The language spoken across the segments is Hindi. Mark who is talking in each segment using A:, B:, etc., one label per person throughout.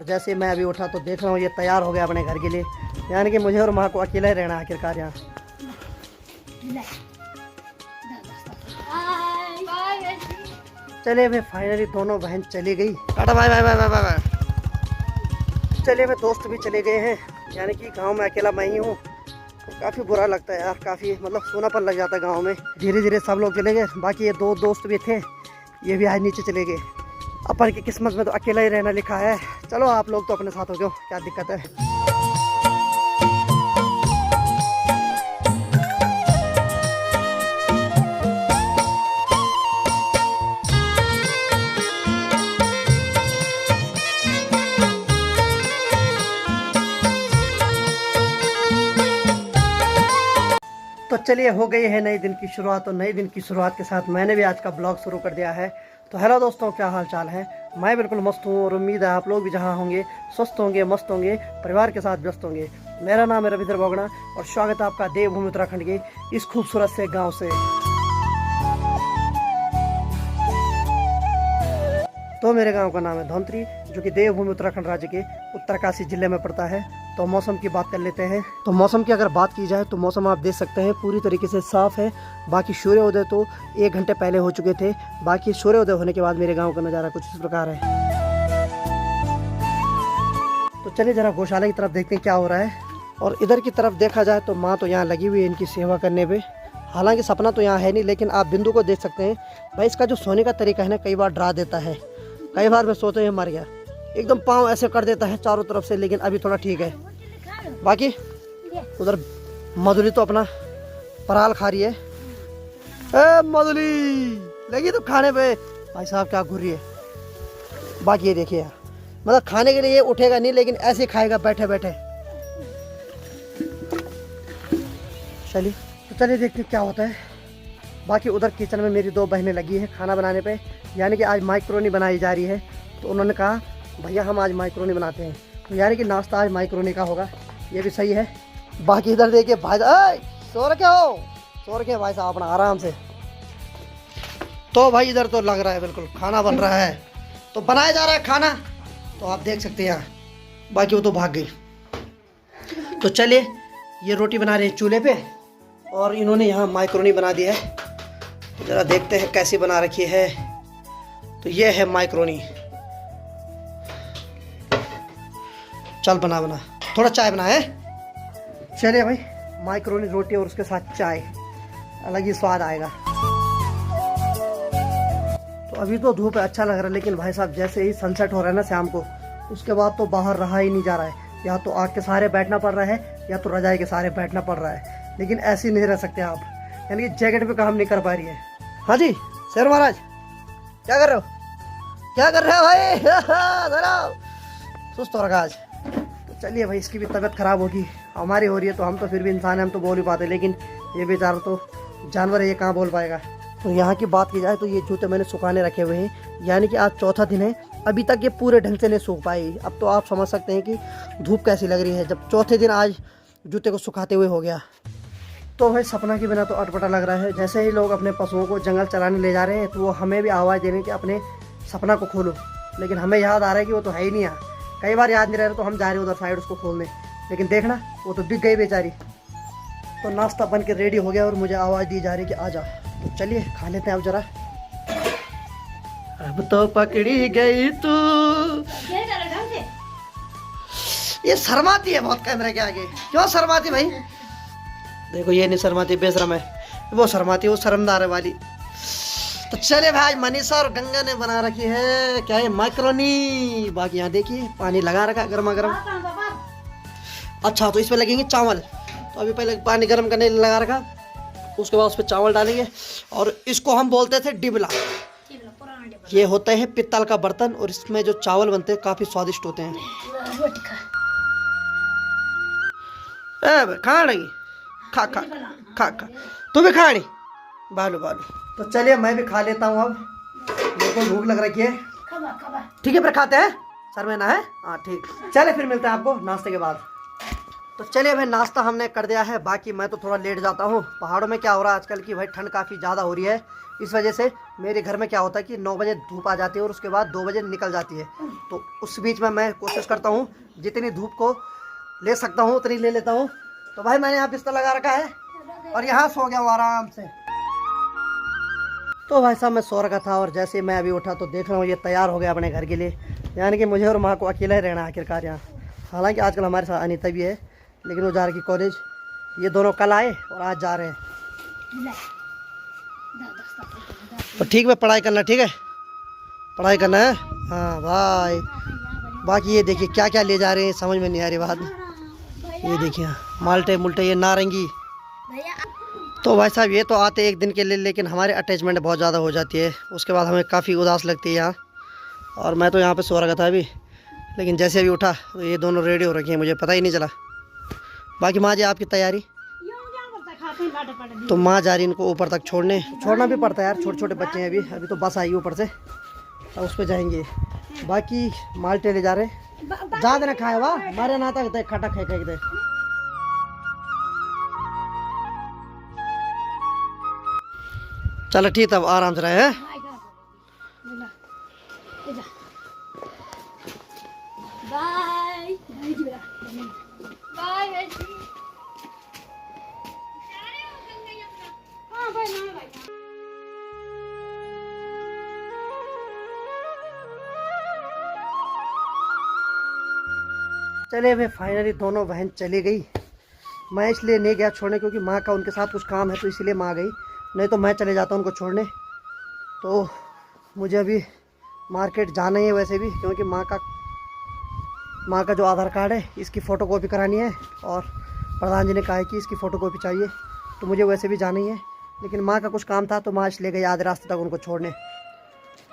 A: और जैसे मैं अभी उठा तो देख रहा हूँ ये तैयार हो गया अपने घर के लिए, यानी कि मुझे और माँ को अकेला ही रहना आखिरकार यहाँ। चलिए भाई फाइनली दोनों बहन चली गई, टाटा bye bye bye bye bye. चलिए भाई दोस्त भी चले गए हैं, यानी कि गांव में अकेला मैं ही हूँ। काफ़ी बुरा लगता है यार, काफ़ी मतलब सूनापन लग जाता है गांव में। धीरे धीरे सब लोग चले गए, बाकी ये दो दोस्त भी थे, ये भी आज नीचे चले गए। अपन की किस्मत में तो अकेला ही रहना लिखा है। चलो आप लोग तो अपने साथ हो गए, क्या दिक्कत है। तो चलिए हो गई है नए दिन की शुरुआत, और नए दिन की शुरुआत के साथ मैंने भी आज का ब्लॉग शुरू कर दिया है। तो हेलो दोस्तों, क्या हाल चाल है। मैं बिल्कुल मस्त हूँ और उम्मीद है आप लोग भी जहाँ होंगे स्वस्थ होंगे, मस्त होंगे, परिवार के साथ व्यस्त होंगे। मेरा नाम है रविंद्र बोगड़ा और स्वागत है आपका देवभूमि उत्तराखंड के इस खूबसूरत से गाँव से। तो मेरे गांव का नाम है धौंतरी, जो कि देवभूमि उत्तराखंड राज्य के उत्तरकाशी जिले में पड़ता है। तो मौसम की बात कर लेते हैं। तो मौसम की अगर बात की जाए तो मौसम आप देख सकते हैं पूरी तरीके से साफ है। बाकी सूर्योदय तो 1 घंटे पहले हो चुके थे। बाकी सूर्योदय होने के बाद मेरे गाँव का नज़ारा कुछ इस प्रकार है। तो चलिए जरा गौशाला की तरफ देखते हैं क्या हो रहा है। और इधर की तरफ देखा जाए तो माँ तो यहाँ लगी हुई है इनकी सेवा करने पे। हालांकि सपना तो यहाँ है नहीं, लेकिन आप बिंदु को देख सकते हैं भाई। इसका जो सोने का तरीका है ना, कई बार डरा देता है। कई बार मैं सोते हुए मर गया, एकदम पाँव ऐसे कर देता है चारों तरफ से, लेकिन अभी थोड़ा ठीक है। बाकी उधर मधुली तो अपना पराल खा रही है। ए मधुली लगी तो खाने पे, भाई साहब क्या घूर रही है। बाकी ये देखिए मतलब खाने के लिए ये उठेगा नहीं, लेकिन ऐसे खाएगा बैठे बैठे। चलिए तो चलिए देखते क्या होता है। बाकी उधर किचन में मेरी 2 बहनें लगी है खाना बनाने पे, यानी कि आज माइक्रोनी बनाई जा रही है। तो उन्होंने कहा भैया हम आज माइक्रोनी बनाते हैं, तो यानी कि नाश्ता आज माइक्रोनी का होगा। ये भी सही है। बाकी इधर देखिए भाई, सो रखे हो, सो रखे भाई साहब अपना आराम से। तो भाई इधर तो लग रहा है बिल्कुल खाना बन रहा है, तो बनाया जा रहा है खाना, तो आप देख सकते हैं यहाँ। बाकी वो तो भाग गई। तो चलिए ये रोटी बना रहे हैं चूल्हे पे, और इन्होंने यहाँ माइक्रोनी बना दी है। तो ज़रा देखते हैं कैसी बना रखी है। तो ये है माइक्रोनी। चल बना बना, थोड़ा चाय बना है। चलिए भाई माइक्रोनी रोटी और उसके साथ चाय, अलग ही स्वाद आएगा। तो अभी तो धूप है, अच्छा लग रहा है, लेकिन भाई साहब जैसे ही सनसेट हो रहा है ना शाम को, उसके बाद तो बाहर रहा ही नहीं जा रहा है। या तो आग के सहारे बैठना पड़ रहा है, या तो रजाई के सहारे बैठना पड़ रहा है। लेकिन ऐसे ही नहीं रह सकते आप, यानी कि जैकेट पे काम नहीं कर पा रही है। हाँ जी शेर महाराज, क्या कर रहे हो, क्या कर रहे हो भाई। जरा सुस्त हो रखा आज। तो चलिए भाई इसकी भी तबीयत खराब होगी, हमारी हो रही है। तो हम तो फिर भी इंसान हैं, हम तो बोल ही पाते, लेकिन ये बेचारा तो जानवर है, ये कहाँ बोल पाएगा। तो यहाँ की बात की जाए तो ये जूते मैंने सुखाने रखे हुए हैं, यानी कि आज चौथा दिन है, अभी तक ये पूरे ढंग से नहीं सूख पाई। अब तो आप समझ सकते हैं कि धूप कैसी लग रही है, जब चौथे दिन आज जूते को सुखाते हुए हो गया। तो भाई सपना के बिना तो अटपटा लग रहा है। जैसे ही लोग अपने पशुओं को जंगल चराने ले जा रहे हैं, तो वो हमें भी आवाज़ दे रहे हैं कि अपने सपना को खोलो, लेकिन हमें याद आ रहा है कि वो तो है ही नहीं यहाँ। कई बार याद नहीं रह रहा, तो हम जा रहे हैं उधर साइड उसको खोलने, लेकिन देखना वो तो दिख गई बेचारी। तो नाश्ता बन के रेडी हो गया और मुझे आवाज़ दी जा रही कि आ जा। तो चलिए खा लेते हैं अब जरा। अब तो पकड़ी गई तू। ये शर्माती है बहुत कैमरे के आगे। क्यों शर्माती भाई? देखो ये नहीं शर्माती, बेशरम है वो, शर्माती वो शर्मदार है वाली। तो चले भाई मनीषा और गंगा ने बना रखी है क्या है, माइक्रोनी। बाकी यहाँ देखिए पानी लगा रखा गर्मा गर्म। अच्छा तो इसमें लगेंगे चावल। तो अभी पहले पानी गर्म करने लगा रखा, उसके बाद उस पर चावल डालेंगे। और इसको हम बोलते थे डिबला। ये होता है पित्तल का बर्तन, और इसमें जो चावल बनते हैं काफी स्वादिष्ट होते हैं। खा लगी, खा खा खा खा, तू भी खा नहीं बालू बालू। तो चलिए मैं भी खा लेता हूँ, अब मेरे को भूख लग रही है। ठीक है फिर खाते हैं, सर में ना है। हाँ ठीक, चले फिर मिलते हैं आपको नाश्ते के बाद। तो चलिए भाई नाश्ता हमने कर दिया है, बाकी मैं तो थोड़ा लेट जाता हूँ। पहाड़ों में क्या हो रहा है आजकल की भाई ठंड काफ़ी ज़्यादा हो रही है, इस वजह से मेरे घर में क्या होता है कि 9 बजे धूप आ जाती है और उसके बाद 2 बजे निकल जाती है। तो उस बीच में मैं कोशिश करता हूँ जितनी धूप को ले सकता हूँ उतनी ले लेता हूँ। तो भाई मैंने यहाँ बिस्तर लगा रखा है और यहाँ सो गया हूँ आराम से। तो भाई साहब मैं सो रखा था और जैसे मैं अभी उठा तो देख रहा हूँ ये तैयार हो गया अपने घर के लिए, यानी कि मुझे और माँ को अकेला ही रहना है आखिरकार यहाँ। हालांकि आजकल हमारे साथ अनीता भी है, लेकिन वो जा रही कॉलेज। ये दोनों कल आए और आज जा रहे हैं। तो ठीक है पढ़ाई करना, ठीक है पढ़ाई करना है। हाँ भाई बाकी ये देखिए क्या क्या ले जा रहे हैं समझ में नहीं आ रही बात। ये देखिए माल्टे मुल्टे ये नारंगी। तो भाई साहब ये तो आते एक दिन के लिए, लेकिन हमारे अटैचमेंट बहुत ज़्यादा हो जाती है, उसके बाद हमें काफ़ी उदास लगती है यहाँ। और मैं तो यहाँ पे सो रखा था अभी, लेकिन जैसे अभी उठा तो ये दोनों रेडी हो रखी हैं, मुझे पता ही नहीं चला। बाकी माँ जी आपकी तैयारी? तो माँ जा रही इनको ऊपर तक छोड़ना भी पड़ता है यार, छोटे छोटे बच्चे हैं अभी तो बस आई ऊपर से और उस पर जाएंगे। बाकी माल्टे ले जा रहे ज़्यादा ना खाए वाह हमारे ना तक खटा खे दे। चलो ठीक तब आराम से रहे हैं। चले भाई फाइनली दोनों बहन चली गई। मैं इसलिए नहीं गया छोड़ने क्योंकि माँ का उनके साथ कुछ काम है, तो इसलिए माँ गई, नहीं तो मैं चले जाता उनको छोड़ने। तो मुझे अभी मार्केट जाना ही है वैसे भी, क्योंकि माँ का जो आधार कार्ड है इसकी फ़ोटो कॉपी करानी है और प्रधान जी ने कहा है कि इसकी फ़ोटो कॉपी चाहिए, तो मुझे वैसे भी जाना ही है। लेकिन माँ का कुछ काम था तो माँ इसलिए गई आधे रास्ते तक उनको छोड़ने।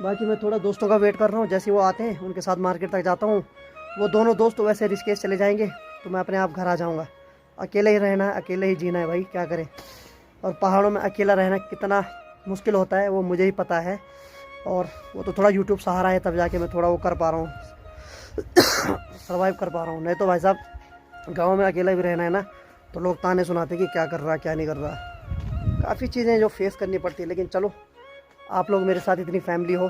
A: बाकी मैं थोड़ा दोस्तों का वेट कर रहा हूँ, जैसे वो आते हैं उनके साथ मार्केट तक जाता हूँ। वो दोनों दोस्त वैसे ऋषिकेश चले जाएंगे तो मैं अपने आप घर आ जाऊँगा। अकेले ही रहना है, अकेले ही जीना है भाई, क्या करें। और पहाड़ों में अकेला रहना कितना मुश्किल होता है वो मुझे ही पता है, और वो तो थोड़ा यूट्यूब सहारा है तब जाके मैं थोड़ा वो कर पा रहा हूँ सर्वाइव कर पा रहा हूँ। नहीं तो भाई साहब गाँव में अकेला भी रहना है ना तो लोग ताने सुनाते कि क्या कर रहा क्या नहीं कर रहा। काफ़ी चीज़ें जो फेस करनी पड़ती है, लेकिन चलो आप लोग मेरे साथ इतनी फैमिली हो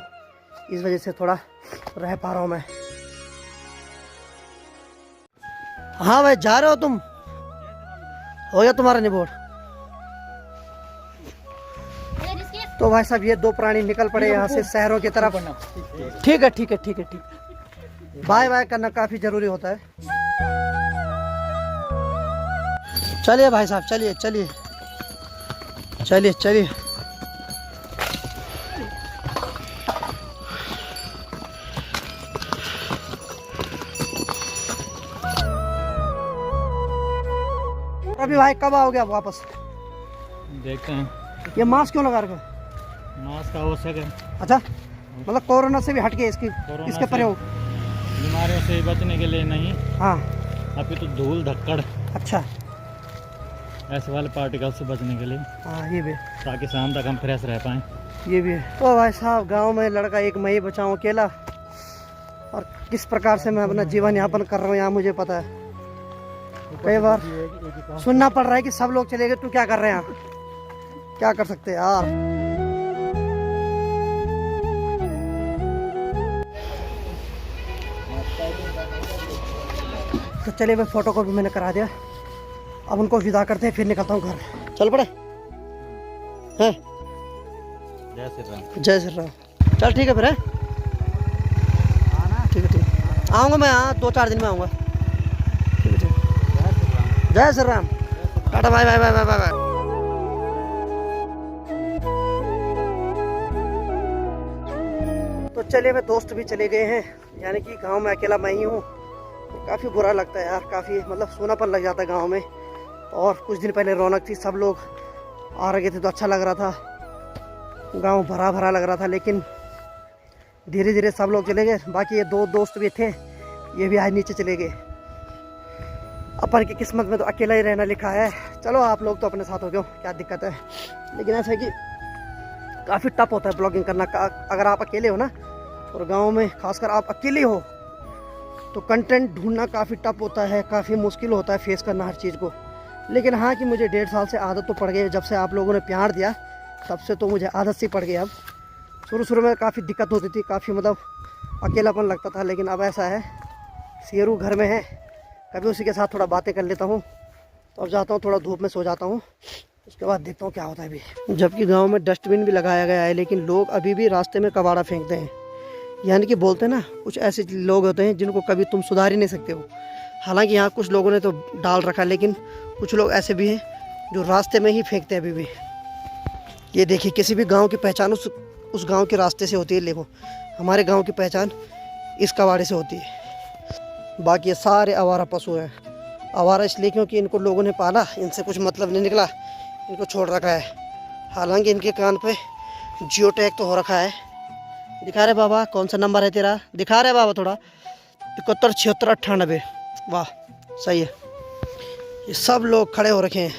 A: इस वजह से थोड़ा रह पा रहा हूँ मैं। हाँ भाई जा रहे हो तुम? हो गया तुम्हारा निबोड़? तो भाई साहब ये दो प्राणी निकल पड़े यहाँ से शहरों की तरफ। ठीक है ठीक है ठीक है ठीक है, बाय बाय करना काफ़ी ज़रूरी होता है। चलिए भाई साहब चलिए चलिए चलिए चलिए। अभी भाई कब आओगे आप वापस?
B: देखते हैं।
A: ये मास्क क्यों लगा रखा है?
B: मास्क आवश्यक है।
A: अच्छा मतलब कोरोना से भी हटके इसके प्रयोग
B: बीमारियों से बचने के लिए नहीं।
A: हाँ
B: अभी तो धूल धक्कड़
A: अच्छा
B: ऐसे वाले पार्टिकल से बचने के लिए।
A: हाँ ये भी,
B: ताकि शाम तक हम फ्रेश रह पाएँ।
A: ये भी है। तो भाई साहब गांव में लड़का एक मैं ही बचा हूँ अकेला, और किस प्रकार से मैं अपना जीवन यापन कर रहा हूँ यहाँ मुझे पता है। कई बार सुनना पड़ रहा है कि सब लोग चले गए तू क्या कर रहे हैं यहाँ, क्या कर सकते हैं यार। तो चलिए भाई फोटो को भी मैंने करा दिया, अब उनको विदा करते हैं फिर निकलता हूँ घर। चल पड़े हैं?
B: जय श्री राम।
A: जय श्री राम। चल ठीक है फिर है, ठीक है ठीक है आऊँगा मैं। हाँ 2-4 दिन में आऊँगा। ठीक है ठीक है, जय श्री राम। टाटा bye bye bye bye bye bye. तो चलिए मैं दोस्त भी चले गए हैं, यानी कि गांव में अकेला मैं ही हूँ। तो काफ़ी बुरा लगता है यार, काफ़ी मतलब सूनापन लग जाता है गांव में। और कुछ दिन पहले रौनक थी, सब लोग आ रहे थे तो अच्छा लग रहा था, गांव भरा भरा लग रहा था। लेकिन धीरे धीरे सब लोग चले गए। बाकी ये 2 दोस्त भी थे, ये भी आज नीचे चले गए। अपन की किस्मत में तो अकेला ही रहना लिखा है। चलो आप लोग तो अपने साथ हो गए, क्या दिक्कत है। लेकिन ऐसा है कि काफ़ी टफ होता है ब्लॉगिंग करना। अगर आप अकेले हो ना, और गांव में खासकर आप अकेले हो, तो कंटेंट ढूंढना काफ़ी टफ होता है, काफ़ी मुश्किल होता है फेस करना हर चीज़ को। लेकिन हाँ कि मुझे 1.5 साल से आदत तो पड़ गई है, जब से आप लोगों ने प्यार दिया तब से तो मुझे आदत सी पड़ गई। अब शुरू में काफ़ी दिक्कत होती थी, काफ़ी मतलब अकेलापन लगता था, लेकिन अब ऐसा है शेरू घर में है, कभी उसी के साथ थोड़ा बातें कर लेता हूँ। तो अब जाता हूँ थोड़ा धूप में सो जाता हूँ, उसके बाद देखता हूँ क्या होता है अभी। जबकि गांव में डस्टबिन भी लगाया गया है, लेकिन लोग अभी भी रास्ते में कबाड़ा फेंकते हैं। यानी कि बोलते हैं ना, कुछ ऐसे लोग होते हैं जिनको कभी तुम सुधार ही नहीं सकते हो। हालांकि यहाँ कुछ लोगों ने तो डाल रखा है, लेकिन कुछ लोग ऐसे भी हैं जो रास्ते में ही फेंकते हैं अभी भी। ये देखिए, किसी भी गाँव की पहचान उस गाँव के रास्ते से होती है। देखो, हमारे गाँव की पहचान इस कबाड़े से होती है। बाकी ये सारे आवारा पशु हैं। आवारा इसलिए क्योंकि इनको लोगों ने पाला, इनसे कुछ मतलब नहीं निकला, इनको छोड़ रखा है। हालांकि इनके कान पे जियो टैग तो हो रखा है। दिखा रहे बाबा, कौन सा नंबर है तेरा? दिखा रहे बाबा थोड़ा, 71 76 98। वाह, सही है। ये सब लोग खड़े हो रखे हैं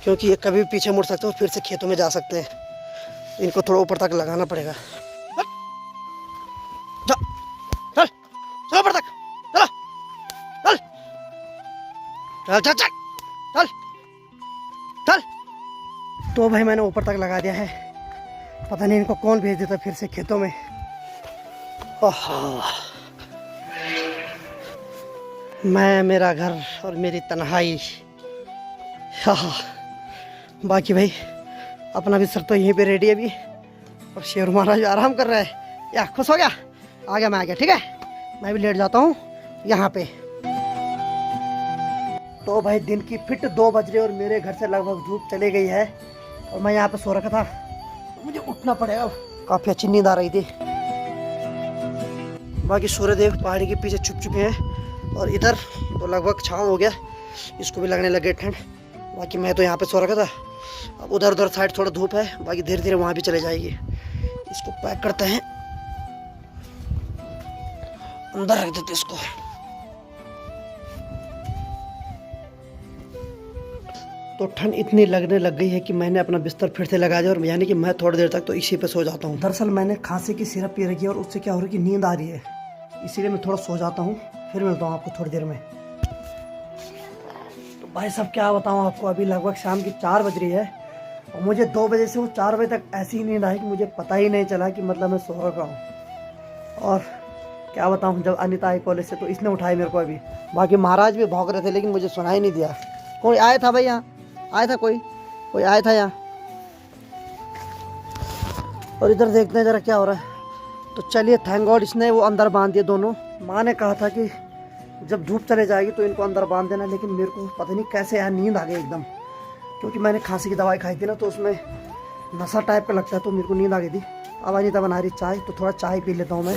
A: क्योंकि ये कभी भी पीछे मुड़ सकते हैं और फिर से खेतों में जा सकते हैं। इनको थोड़ा ऊपर तक लगाना पड़ेगा। चल चल ऊपर तक, चलो चल चल चल चल चल चल। तो भाई मैंने ऊपर तक लगा दिया है, पता नहीं इनको कौन भेज देता फिर से खेतों में। मैं, मेरा घर और मेरी तन्हाई। बाकी भाई अपना बिस्तर तो यहीं पे रेडी है अभी, और शेर महाराज आराम कर रहा है। या खुश हो गया? आ गया, मैं आ गया, ठीक है। मैं भी लेट जाता हूँ यहाँ पे। तो भाई दिन की फिट 2 बज रहे और मेरे घर से लगभग धूप चली गई है, और मैं यहाँ पे सो रखा था। मुझे उठना पड़ेगा, काफ़ी अच्छी नींद आ रही थी। बाकी सूर्यदेव पहाड़ी के पीछे छुप चुके हैं, और इधर तो लगभग छाँव हो गया, इसको भी लगने लगे ठंड। बाकी मैं तो यहाँ पे सो रखा था। अब उधर साइड थोड़ा धूप है, बाकी धीरे धीरे वहाँ भी चले जाएगी। इसको पैक करते हैं, अंदर रख देते इसको। तो ठंड इतनी लगने लग गई है कि मैंने अपना बिस्तर फिर से लगा दिया, और यानी कि मैं थोड़ी देर तक तो इसी पे सो जाता हूँ। दरअसल मैंने खांसी की सिरप पी रखी है, और उससे क्या हो रहा है कि नींद आ रही है, इसीलिए मैं थोड़ा सो जाता हूँ। फिर मिलता हूँ आपको थोड़ी देर में। तो भाई साहब क्या बताऊँ आपको, अभी लगभग शाम की 4 बज रही है, और मुझे 2 बजे से वो 4 बजे तक ऐसी ही नींद आई कि मुझे पता ही नहीं चला कि मतलब मैं सो रखा हूँ। और क्या बताऊँ, जब अनिता आई कॉलेज से तो इसने उठाई मेरे को अभी। बाकी महाराज भी भौंक रहे थे, लेकिन मुझे सुना ही नहीं दिया। कोई आया था भाई यहाँ? आया था कोई आया था यहाँ? और इधर देखते हैं जरा क्या हो रहा है। तो चलिए, थैंक गॉड इसने वो अंदर बांध दिए दोनों। माँ ने कहा था कि जब धूप चले जाएगी तो इनको अंदर बांध देना, लेकिन मेरे को पता नहीं कैसे यार नींद आ गई एकदम, क्योंकि मैंने खांसी की दवाई खाई थी ना, तो उसमें नशा टाइप का लगता है, तो मेरे को नींद आ गई थी। अब अनिता बना रही चाय, तो थोड़ा चाय पी लेता हूँ मैं।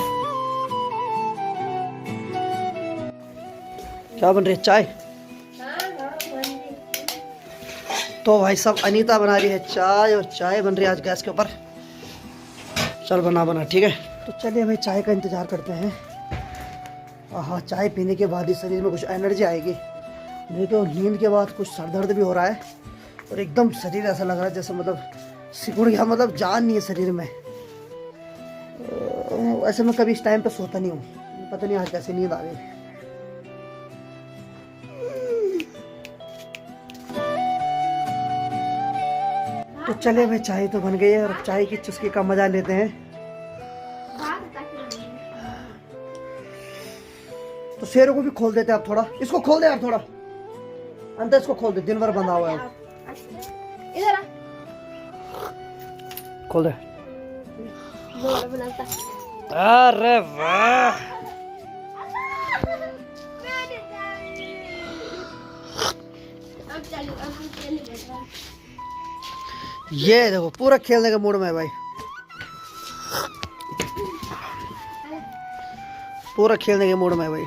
A: क्या बन रही है? चाय? तो भाई साहब अनीता बना रही है चाय, और चाय बन रही है आज गैस के ऊपर। चल बना ठीक है। तो चलिए भाई चाय का इंतज़ार करते हैं। हाँ, चाय पीने के बाद ही शरीर में कुछ एनर्जी आएगी। नहीं तो नींद के बाद कुछ सर दर्द भी हो रहा है, और एकदम शरीर ऐसा लग रहा है जैसे मतलब सिकुड़ गया, मतलब जान नहीं है शरीर में। ऐसे मैं कभी इस टाइम पे सोता नहीं हूँ, पता नहीं आज कैसे नींद आ गई। तो चले भाई, चाय तो बन गई है, और चाय की चुस्की का मजा लेते हैं। तो शेरों को भी खोल देते हैं आप थोड़ा, इसको खोल दे यार थोड़ा, अंदर इसको खोल दे, दिन भर बंधा हुआ है।
C: इधर आ,
A: खोल दे।
B: अरे वाह,
A: ये देखो पूरा खेलने का मूड में है भाई, पूरा खेलने के मूड में है भाई।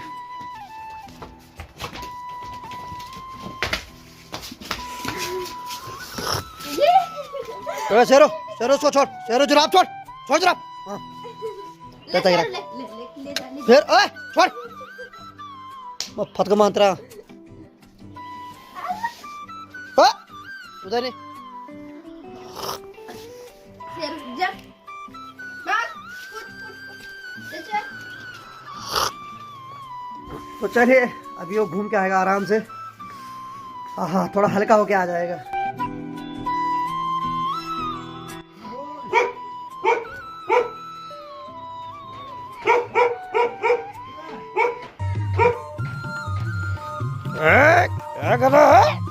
A: शेरो शेरो उसको छोड़, शेरो जुराब छोड़, छोड़ जुराब। हाँ फिर ओए छोड़, फटक मांतरा उधर नहीं। तो चलिए अभी वो घूम के आएगा आराम से। हाँ, थोड़ा हल्का होके आ जाएगा। क्या कर रहा है?